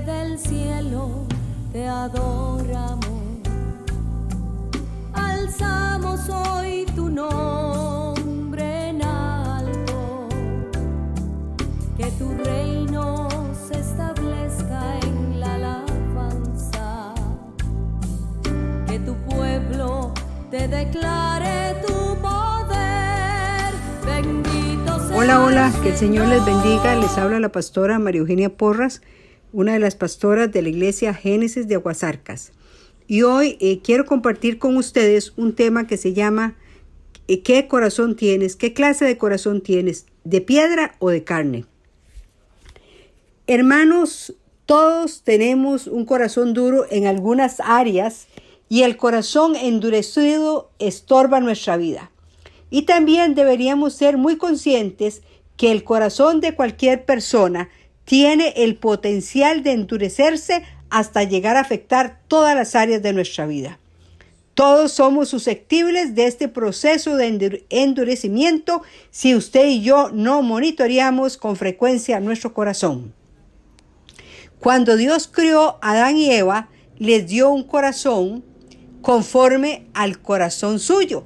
del cielo te adoramos, alzamos hoy tu nombre en alto, que tu reino se establezca en la alabanza, que tu pueblo te declare tu poder. Bendito sea. Hola, que el Señor les bendiga. Les habla la pastora María Eugenia Porras, una de las pastoras de la iglesia Génesis de Aguasarcas. Y hoy quiero compartir con ustedes un tema que se llama ¿qué corazón tienes? ¿Qué clase de corazón tienes? ¿De piedra o de carne? Hermanos, todos tenemos un corazón duro en algunas áreas y el corazón endurecido estorba nuestra vida. Y también deberíamos ser muy conscientes que el corazón de cualquier persona tiene el potencial de endurecerse hasta llegar a afectar todas las áreas de nuestra vida. Todos somos susceptibles de este proceso de endurecimiento si usted y yo no monitoreamos con frecuencia nuestro corazón. Cuando Dios creó a Adán y Eva, les dio un corazón conforme al corazón suyo.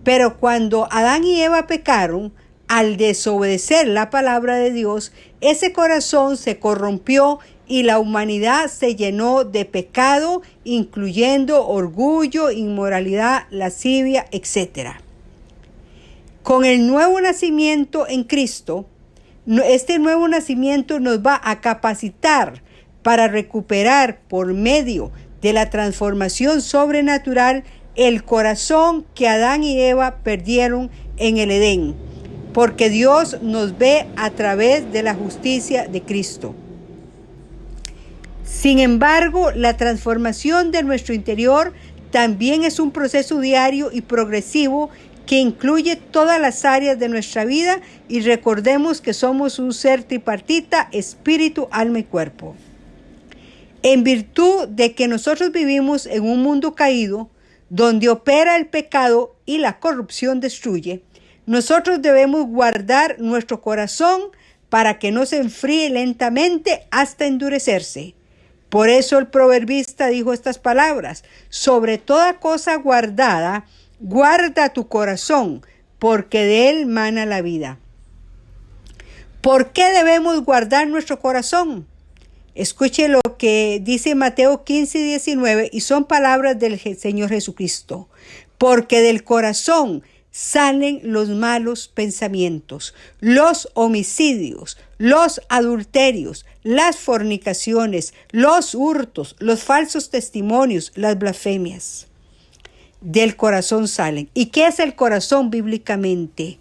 Pero cuando Adán y Eva pecaron, al desobedecer la palabra de Dios, ese corazón se corrompió y la humanidad se llenó de pecado, incluyendo orgullo, inmoralidad, lascivia, etc. Con el nuevo nacimiento en Cristo, este nuevo nacimiento nos va a capacitar para recuperar por medio de la transformación sobrenatural el corazón que Adán y Eva perdieron en el Edén, porque Dios nos ve a través de la justicia de Cristo. Sin embargo, la transformación de nuestro interior también es un proceso diario y progresivo que incluye todas las áreas de nuestra vida, y recordemos que somos un ser tripartita: espíritu, alma y cuerpo. En virtud de que nosotros vivimos en un mundo caído, donde opera el pecado y la corrupción destruye, nosotros debemos guardar nuestro corazón para que no se enfríe lentamente hasta endurecerse. Por eso el proverbista dijo estas palabras: sobre toda cosa guardada, guarda tu corazón, porque de él mana la vida. ¿Por qué debemos guardar nuestro corazón? Escuche lo que dice Mateo 15:19, y son palabras del Señor Jesucristo. Porque del corazón salen los malos pensamientos, los homicidios, los adulterios, las fornicaciones, los hurtos, los falsos testimonios, las blasfemias. Del corazón salen. ¿Y qué es el corazón bíblicamente?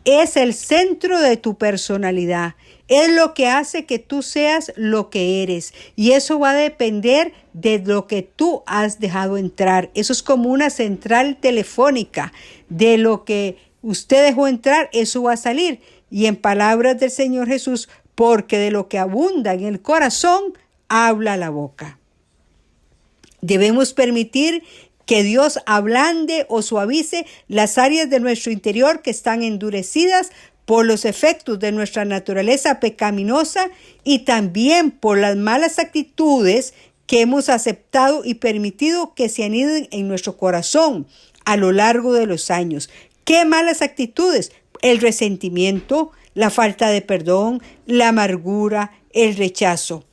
Es el centro de tu personalidad. Es lo que hace que tú seas lo que eres. Y eso va a depender de lo que tú has dejado entrar. Eso es como una central telefónica. De lo que usted dejó entrar, eso va a salir. Y en palabras del Señor Jesús, porque de lo que abunda en el corazón, habla la boca. Debemos permitir que Dios ablande o suavice las áreas de nuestro interior que están endurecidas por los efectos de nuestra naturaleza pecaminosa y también por las malas actitudes que hemos aceptado y permitido que se aniden en nuestro corazón a lo largo de los años. ¿Qué malas actitudes? El resentimiento, la falta de perdón, la amargura, el rechazo.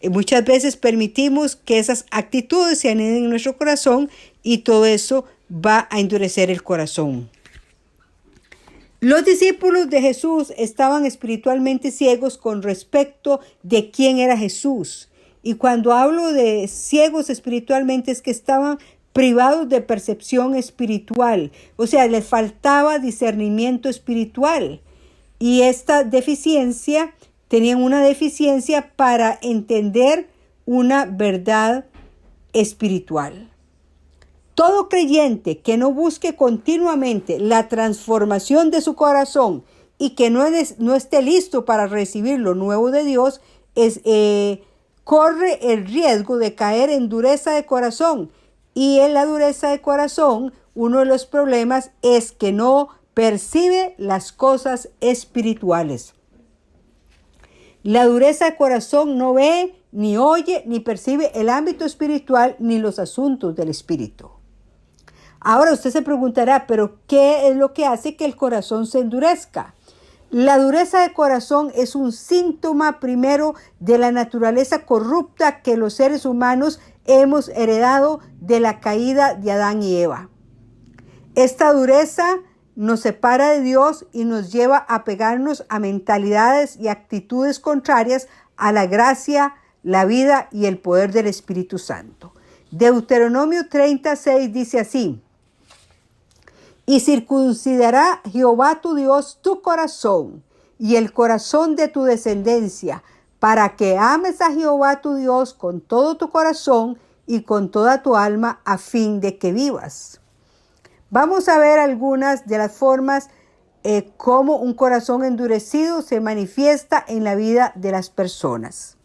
Muchas veces permitimos que esas actitudes se aniden en nuestro corazón y todo eso va a endurecer el corazón. Los discípulos de Jesús estaban espiritualmente ciegos con respecto de quién era Jesús. Y cuando hablo de ciegos espiritualmente es que estaban privados de percepción espiritual. O sea, les faltaba discernimiento espiritual. Y esta deficiencia, tenían una deficiencia para entender una verdad espiritual. Todo creyente que no busque continuamente la transformación de su corazón y que no esté listo para recibir lo nuevo de Dios, corre el riesgo de caer en dureza de corazón. Y en la dureza de corazón, uno de los problemas es que no percibe las cosas espirituales. La dureza de corazón no ve ni oye, ni percibe el ámbito espiritual, ni los asuntos del espíritu. Ahora usted se preguntará, ¿pero qué es lo que hace que el corazón se endurezca? La dureza de corazón es un síntoma primero de la naturaleza corrupta que los seres humanos hemos heredado de la caída de Adán y Eva. Esta dureza nos separa de Dios y nos lleva a pegarnos a mentalidades y actitudes contrarias a la gracia, la vida y el poder del Espíritu Santo. Deuteronomio 36 dice así: y circuncidará Jehová tu Dios tu corazón y el corazón de tu descendencia, para que ames a Jehová tu Dios con todo tu corazón y con toda tu alma, a fin de que vivas. Vamos a ver algunas de las formas cómo un corazón endurecido se manifiesta en la vida de las personas.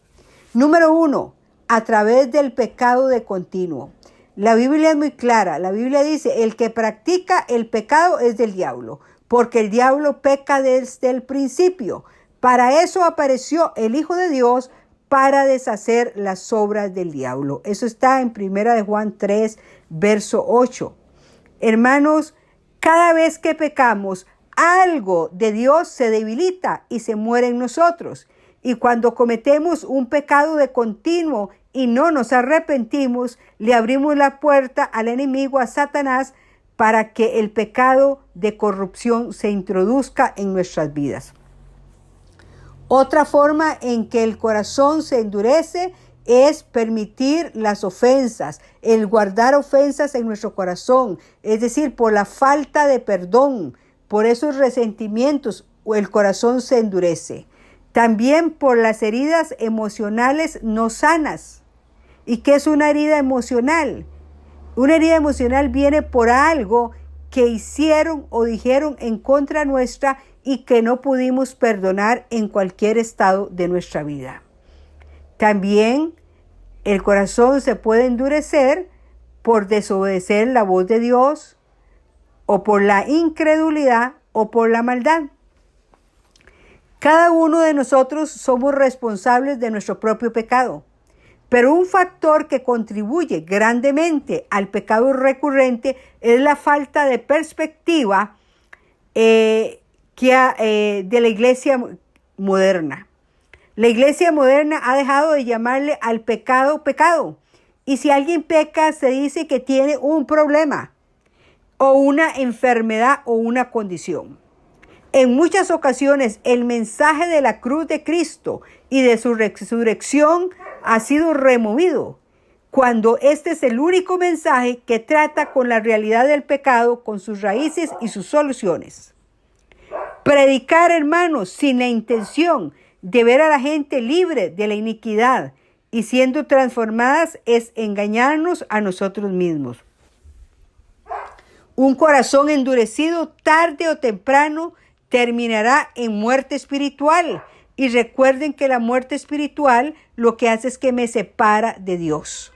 Número 1, a través del pecado de continuo. La Biblia es muy clara. La Biblia dice, el que practica el pecado es del diablo, porque el diablo peca desde el principio. Para eso apareció el Hijo de Dios, para deshacer las obras del diablo. Eso está en 1 de Juan 3, verso 8. Hermanos, cada vez que pecamos, algo de Dios se debilita y se muere en nosotros. Y cuando cometemos un pecado de continuo y no nos arrepentimos, le abrimos la puerta al enemigo, a Satanás, para que el pecado de corrupción se introduzca en nuestras vidas. Otra forma en que el corazón se endurece es permitir las ofensas, el guardar ofensas en nuestro corazón, es decir, por la falta de perdón, por esos resentimientos, el corazón se endurece. También por las heridas emocionales no sanas. ¿Y qué es una herida emocional? Una herida emocional viene por algo que hicieron o dijeron en contra nuestra y que no pudimos perdonar en cualquier estado de nuestra vida. También el corazón se puede endurecer por desobedecer la voz de Dios, o por la incredulidad, o por la maldad. Cada uno de nosotros somos responsables de nuestro propio pecado, pero un factor que contribuye grandemente al pecado recurrente es la falta de perspectiva de la iglesia moderna. La iglesia moderna ha dejado de llamarle al pecado pecado, y si alguien peca se dice que tiene un problema o una enfermedad o una condición. En muchas ocasiones el mensaje de la cruz de Cristo y de su resurrección ha sido removido, cuando este es el único mensaje que trata con la realidad del pecado, con sus raíces y sus soluciones. Predicar, hermanos, sin la intención de ver a la gente libre de la iniquidad y siendo transformadas es engañarnos a nosotros mismos. Un corazón endurecido tarde o temprano terminará en muerte espiritual. Y recuerden que la muerte espiritual lo que hace es que me separa de Dios.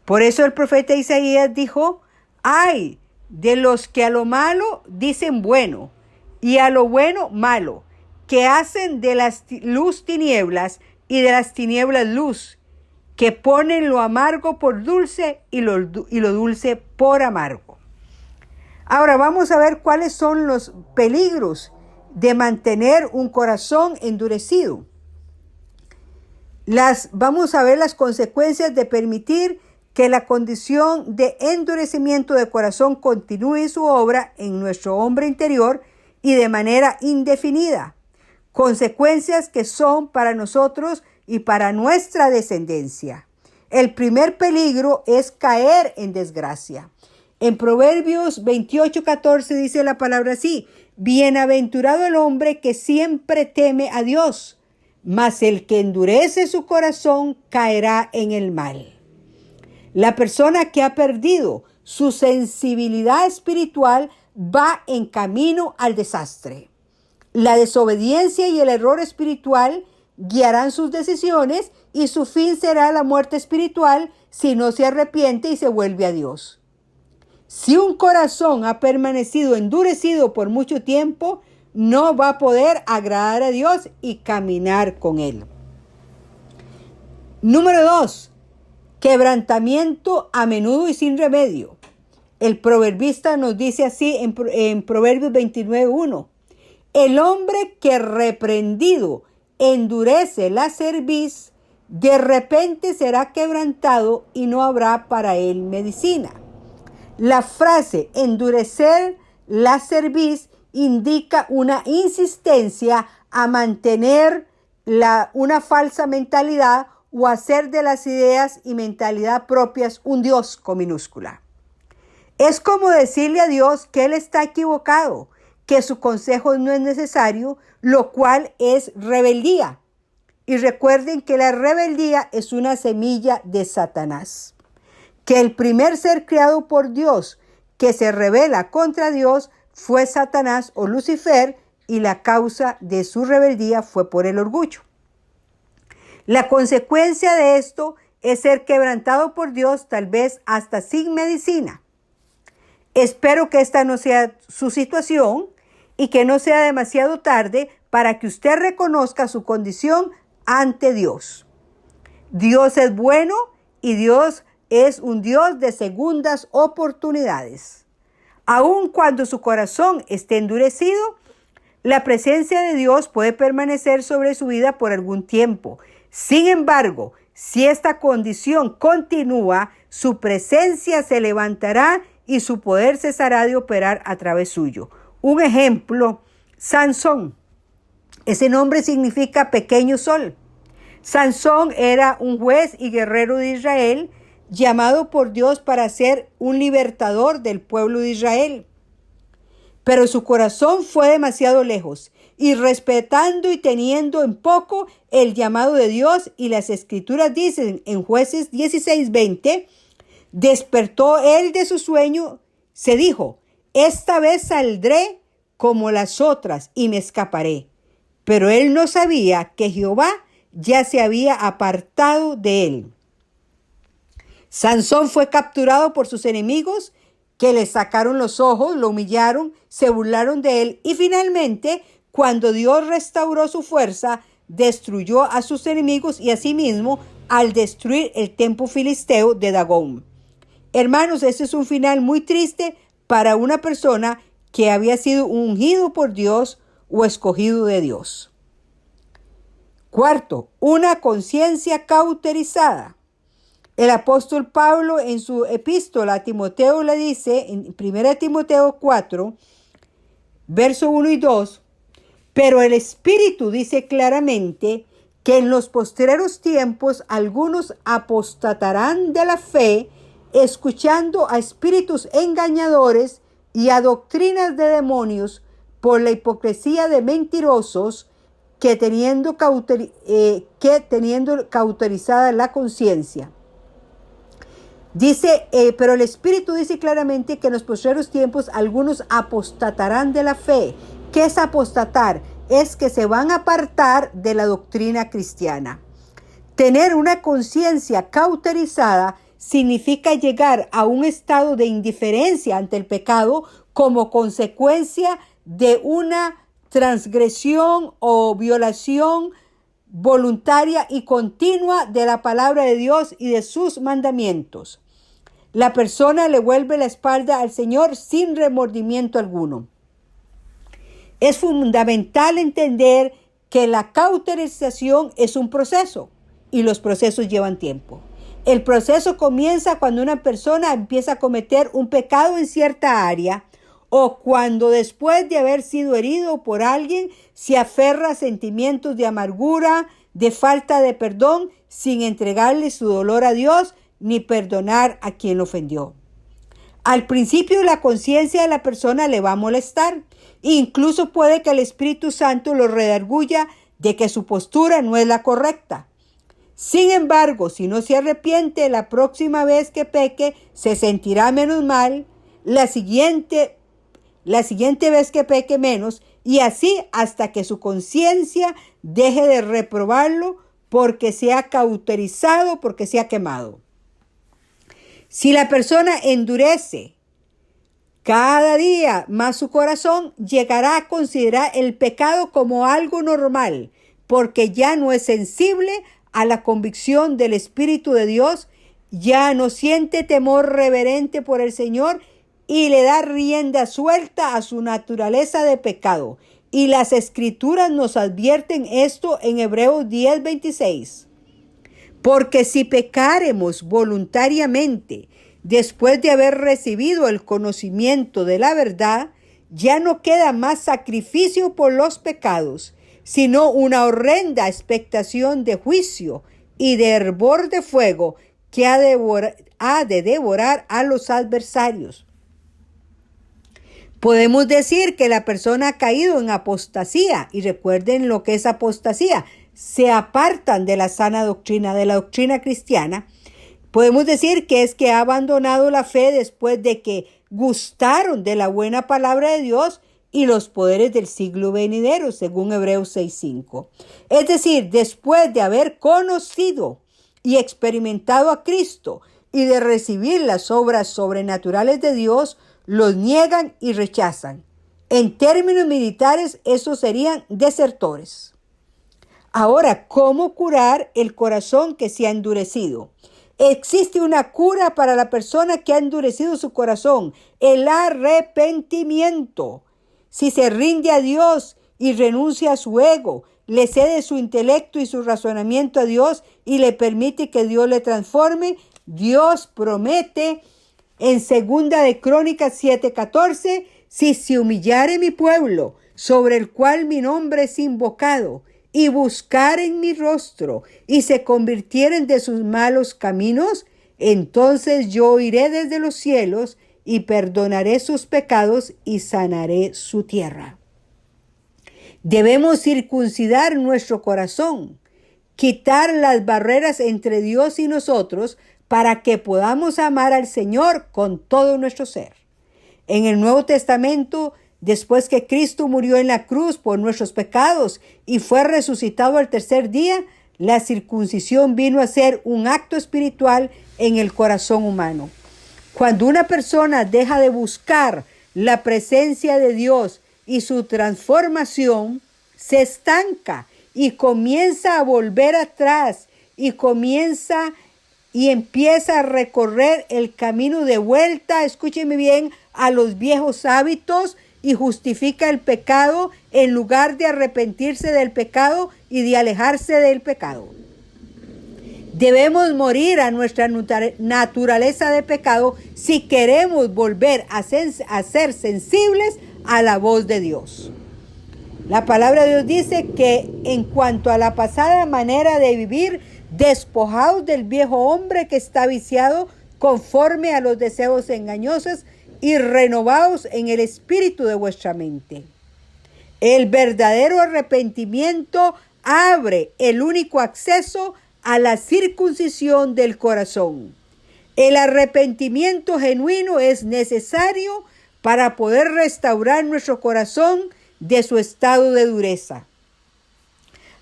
Por eso el profeta Isaías dijo: ay de los que a lo malo dicen bueno y a lo bueno malo, que hacen de la luz tinieblas y de las tinieblas luz, que ponen lo amargo por dulce y lo dulce por amargo. Ahora vamos a ver cuáles son los peligros de mantener un corazón endurecido. Vamos a ver las consecuencias de permitir que la condición de endurecimiento de corazón continúe su obra en nuestro hombre interior y de manera indefinida. Consecuencias que son para nosotros y para nuestra descendencia. El primer peligro es caer en desgracia. En Proverbios 28:14 dice la palabra así: bienaventurado el hombre que siempre teme a Dios, mas el que endurece su corazón caerá en el mal. La persona que ha perdido su sensibilidad espiritual va en camino al desastre. La desobediencia y el error espiritual guiarán sus decisiones y su fin será la muerte espiritual si no se arrepiente y se vuelve a Dios. Si un corazón ha permanecido endurecido por mucho tiempo, no va a poder agradar a Dios y caminar con Él. Número 2, quebrantamiento a menudo y sin remedio. El proverbista nos dice así en Proverbios 29:1. El hombre que reprendido endurece la cerviz, de repente será quebrantado y no habrá para él medicina. La frase endurecer la cerviz indica una insistencia a mantener una falsa mentalidad o hacer de las ideas y mentalidad propias un Dios con minúscula. Es como decirle a Dios que Él está equivocado, que su consejo no es necesario, lo cual es rebeldía. Y recuerden que la rebeldía es una semilla de Satanás. Que el primer ser creado por Dios que se rebela contra Dios fue Satanás o Lucifer, y la causa de su rebeldía fue por el orgullo. La consecuencia de esto es ser quebrantado por Dios, tal vez hasta sin medicina. Espero que esta no sea su situación y que no sea demasiado tarde para que usted reconozca su condición ante Dios. Dios es bueno y Dios es un Dios de segundas oportunidades. Aun cuando su corazón esté endurecido, la presencia de Dios puede permanecer sobre su vida por algún tiempo. Sin embargo, si esta condición continúa, su presencia se levantará y su poder cesará de operar a través suyo. Un ejemplo, Sansón. Ese nombre significa pequeño sol. Sansón era un juez y guerrero de Israel, llamado por Dios para ser un libertador del pueblo de Israel. Pero su corazón fue demasiado lejos, y respetando y teniendo en poco el llamado de Dios, y las escrituras dicen en Jueces 16:20, despertó él de su sueño, se dijo, esta vez saldré como las otras y me escaparé. Pero él no sabía que Jehová ya se había apartado de él. Sansón fue capturado por sus enemigos, que le sacaron los ojos, lo humillaron, se burlaron de él y finalmente, cuando Dios restauró su fuerza, destruyó a sus enemigos y asimismo al destruir el templo filisteo de Dagón. Hermanos, este es un final muy triste para una persona que había sido ungido por Dios o escogido de Dios. Cuarto, una conciencia cauterizada. El apóstol Pablo en su epístola a Timoteo le dice, en 1 Timoteo 4, verso 1 y 2, pero el Espíritu dice claramente que en los postreros tiempos algunos apostatarán de la fe, escuchando a espíritus engañadores y a doctrinas de demonios por la hipocresía de mentirosos que teniendo cauterizada la conciencia. Dice, pero el Espíritu dice claramente que en los postreros tiempos algunos apostatarán de la fe. ¿Qué es apostatar? Es que se van a apartar de la doctrina cristiana. Tener una conciencia cauterizada significa llegar a un estado de indiferencia ante el pecado como consecuencia de una transgresión o violación voluntaria y continua de la palabra de Dios y de sus mandamientos. La persona le vuelve la espalda al Señor sin remordimiento alguno. Es fundamental entender que la cauterización es un proceso y los procesos llevan tiempo. El proceso comienza cuando una persona empieza a cometer un pecado en cierta área o cuando después de haber sido herido por alguien se aferra a sentimientos de amargura, de falta de perdón, sin entregarle su dolor a Dios ni perdonar a quien lo ofendió. Al principio la conciencia de la persona le va a molestar. Incluso puede que el Espíritu Santo lo redarguya de que su postura no es la correcta. Sin embargo, si no se arrepiente, la próxima vez que peque se sentirá menos mal, la siguiente vez que peque menos, y así hasta que su conciencia deje de reprobarlo porque se ha cauterizado, porque se ha quemado. Si la persona endurece cada día más su corazón, llegará a considerar el pecado como algo normal, porque ya no es sensible a la convicción del Espíritu de Dios, ya no siente temor reverente por el Señor y le da rienda suelta a su naturaleza de pecado. Y las Escrituras nos advierten esto en Hebreos 10:26. Porque si pecaremos voluntariamente después de haber recibido el conocimiento de la verdad, ya no queda más sacrificio por los pecados, sino una horrenda expectación de juicio y de hervor de fuego que ha de devorar a los adversarios. Podemos decir que la persona ha caído en apostasía, y recuerden lo que es apostasía. Se apartan de la sana doctrina, de la doctrina cristiana. Podemos decir que es que ha abandonado la fe después de que gustaron de la buena palabra de Dios y los poderes del siglo venidero, según Hebreos 6:5. Es decir, después de haber conocido y experimentado a Cristo y de recibir las obras sobrenaturales de Dios, los niegan y rechazan. En términos militares, esos serían desertores. Ahora, ¿cómo curar el corazón que se ha endurecido? Existe una cura para la persona que ha endurecido su corazón: el arrepentimiento. Si se rinde a Dios y renuncia a su ego, le cede su intelecto y su razonamiento a Dios y le permite que Dios le transforme, Dios promete en 2 de Crónicas 7:14, si se humillare mi pueblo, sobre el cual mi nombre es invocado, y buscaren mi rostro, y se convirtieren de sus malos caminos, entonces yo oiré desde los cielos, y perdonaré sus pecados, y sanaré su tierra. Debemos circuncidar nuestro corazón, quitar las barreras entre Dios y nosotros, para que podamos amar al Señor con todo nuestro ser. En el Nuevo Testamento, después que Cristo murió en la cruz por nuestros pecados y fue resucitado al tercer día, la circuncisión vino a ser un acto espiritual en el corazón humano. Cuando una persona deja de buscar la presencia de Dios y su transformación, se estanca y comienza a volver atrás y empieza a recorrer el camino de vuelta, escúcheme bien, a los viejos hábitos, y justifica el pecado en lugar de arrepentirse del pecado y de alejarse del pecado. Debemos morir a nuestra naturaleza de pecado si queremos volver a ser sensibles a la voz de Dios. La palabra de Dios dice que en cuanto a la pasada manera de vivir, despojados del viejo hombre que está viciado conforme a los deseos engañosos, y renovados en el espíritu de vuestra mente. El verdadero arrepentimiento abre el único acceso a la circuncisión del corazón. El arrepentimiento genuino es necesario para poder restaurar nuestro corazón de su estado de dureza.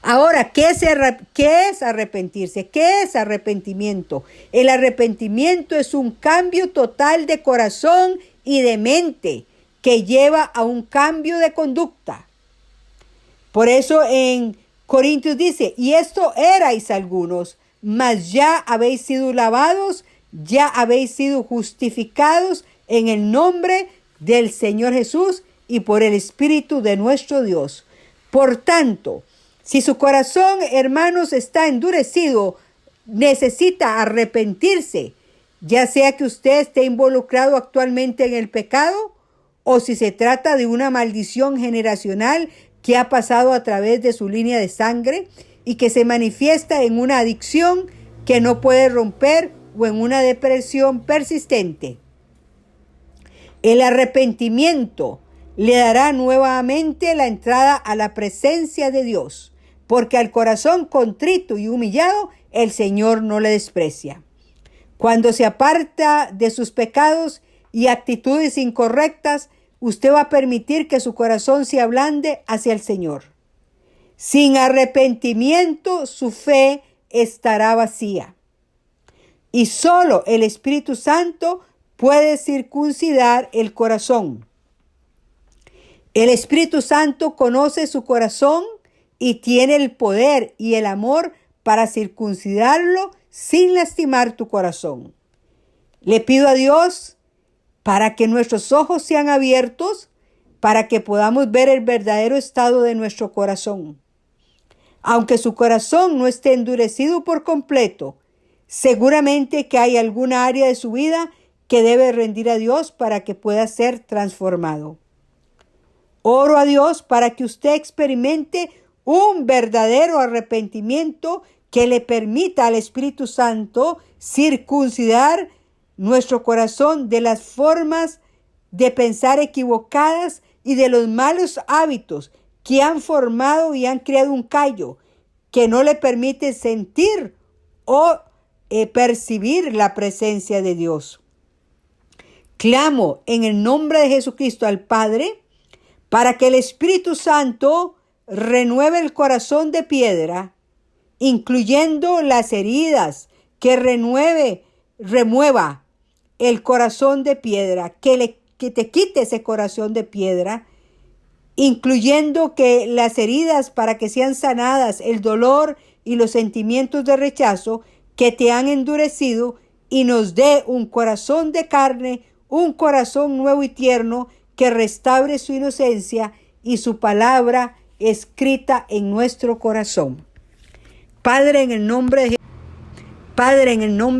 Ahora, ¿qué es arrepentirse? ¿Qué es arrepentimiento? El arrepentimiento es un cambio total de corazón y de mente que lleva a un cambio de conducta. Por eso en Corintios dice, y esto erais algunos, mas ya habéis sido lavados, ya habéis sido justificados en el nombre del Señor Jesús y por el Espíritu de nuestro Dios. Por tanto, si su corazón, hermanos, está endurecido, necesita arrepentirse, ya sea que usted esté involucrado actualmente en el pecado o si se trata de una maldición generacional que ha pasado a través de su línea de sangre y que se manifiesta en una adicción que no puede romper o en una depresión persistente. El arrepentimiento le dará nuevamente la entrada a la presencia de Dios, porque al corazón contrito y humillado el Señor no le desprecia. Cuando se aparta de sus pecados y actitudes incorrectas, usted va a permitir que su corazón se ablande hacia el Señor. Sin arrepentimiento, su fe estará vacía. Y solo el Espíritu Santo puede circuncidar el corazón. El Espíritu Santo conoce su corazón y tiene el poder y el amor para circuncidarlo sin lastimar tu corazón. Le pido a Dios para que nuestros ojos sean abiertos, para que podamos ver el verdadero estado de nuestro corazón. Aunque su corazón no esté endurecido por completo, seguramente que hay alguna área de su vida que debe rendir a Dios para que pueda ser transformado. Oro a Dios para que usted experimente un verdadero arrepentimiento que le permita al Espíritu Santo circuncidar nuestro corazón de las formas de pensar equivocadas y de los malos hábitos que han formado y han creado un callo que no le permite sentir o percibir la presencia de Dios. Clamo en el nombre de Jesucristo al Padre para que el Espíritu Santo renueve el corazón de piedra, incluyendo las heridas, que remueva el corazón de piedra, que te quite ese corazón de piedra, incluyendo que las heridas para que sean sanadas, el dolor y los sentimientos de rechazo que te han endurecido, y nos dé un corazón de carne, un corazón nuevo y tierno que restaure su inocencia y su palabra escrita en nuestro corazón. Padre, en el nombre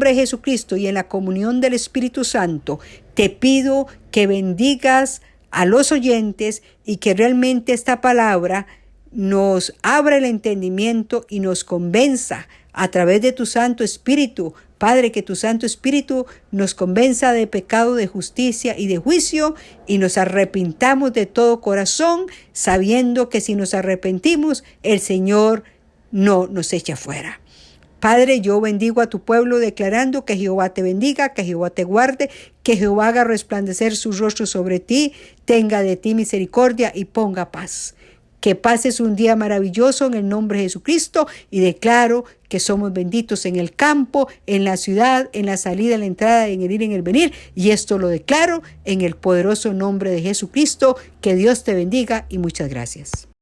de Jesucristo y en la comunión del Espíritu Santo, te pido que bendigas a los oyentes y que realmente esta palabra nos abra el entendimiento y nos convenza a través de tu Santo Espíritu. Padre, que tu Santo Espíritu nos convenza de pecado, de justicia y de juicio, y nos arrepintamos de todo corazón, sabiendo que si nos arrepentimos, el Señor no nos echa fuera. Padre, yo bendigo a tu pueblo declarando que Jehová te bendiga, que Jehová te guarde, que Jehová haga resplandecer su rostro sobre ti, tenga de ti misericordia y ponga paz. Que pases un día maravilloso en el nombre de Jesucristo, y declaro que somos benditos en el campo, en la ciudad, en la salida, en la entrada, en el ir, en el venir. Y esto lo declaro en el poderoso nombre de Jesucristo. Que Dios te bendiga y muchas gracias.